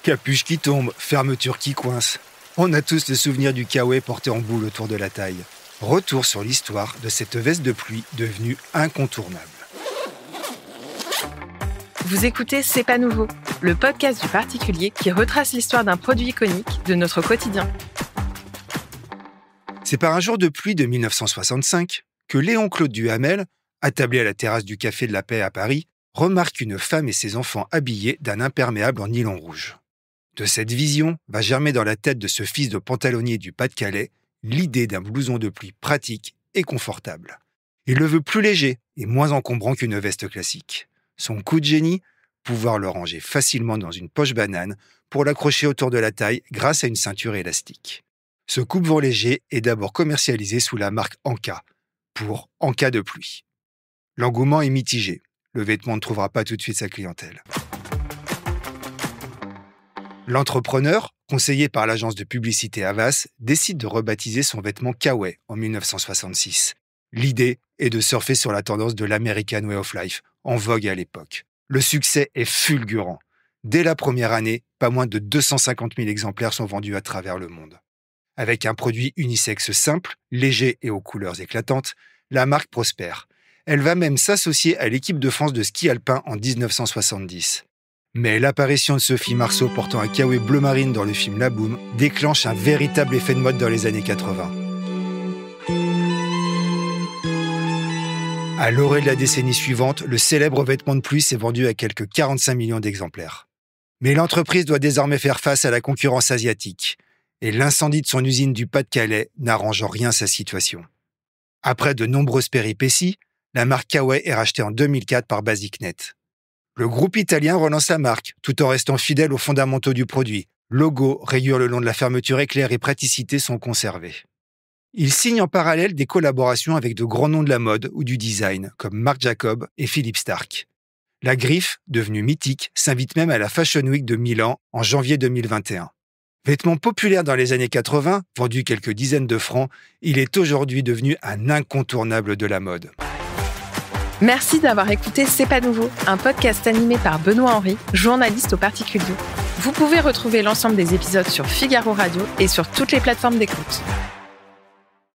Capuche qui tombe, fermeture qui coince. On a tous le souvenir du kawaii porté en boule autour de la taille. Retour sur l'histoire de cette veste de pluie devenue incontournable. Vous écoutez C'est pas nouveau, le podcast du particulier qui retrace l'histoire d'un produit iconique de notre quotidien. C'est par un jour de pluie de 1965 que Léon-Claude Duhamel, attablé à la terrasse du Café de la Paix à Paris, remarque une femme et ses enfants habillés d'un imperméable en nylon rouge. De cette vision va germer dans la tête de ce fils de pantalonnier du Pas-de-Calais l'idée d'un blouson de pluie pratique et confortable. Il le veut plus léger et moins encombrant qu'une veste classique. Son coup de génie, pouvoir le ranger facilement dans une poche banane pour l'accrocher autour de la taille grâce à une ceinture élastique. Ce coupe-vent léger est d'abord commercialisé sous la marque Anka, pour En cas de pluie. L'engouement est mitigé. Le vêtement ne trouvera pas tout de suite sa clientèle. L'entrepreneur, conseillé par l'agence de publicité Havas, décide de rebaptiser son vêtement Kawaii en 1966. L'idée est de surfer sur la tendance de l'American Way of Life, en vogue à l'époque. Le succès est fulgurant. Dès la première année, pas moins de 250 000 exemplaires sont vendus à travers le monde. Avec un produit unisexe simple, léger et aux couleurs éclatantes, la marque prospère. Elle va même s'associer à l'équipe de France de ski alpin en 1970. Mais l'apparition de Sophie Marceau portant un kawaii bleu marine dans le film La Boum déclenche un véritable effet de mode dans les années 80. À l'orée de la décennie suivante, le célèbre vêtement de pluie s'est vendu à quelques 45 millions d'exemplaires. Mais l'entreprise doit désormais faire face à la concurrence asiatique. Et l'incendie de son usine du Pas-de-Calais n'arrange en rien sa situation. Après de nombreuses péripéties, la marque Kawaii est rachetée en 2004 par BasicNet. Le groupe italien relance la marque, tout en restant fidèle aux fondamentaux du produit. Logo, rayures le long de la fermeture éclair et praticité sont conservés. Il signe en parallèle des collaborations avec de grands noms de la mode ou du design, comme Marc Jacob et Philippe Starck. La griffe, devenue mythique, s'invite même à la Fashion Week de Milan en janvier 2021. Vêtement populaire dans les années 80, vendu quelques dizaines de francs, il est aujourd'hui devenu un incontournable de la mode. Merci d'avoir écouté C'est pas nouveau, un podcast animé par Benoît Henry, journaliste au particulier. Vous pouvez retrouver l'ensemble des épisodes sur Figaro Radio et sur toutes les plateformes d'écoute.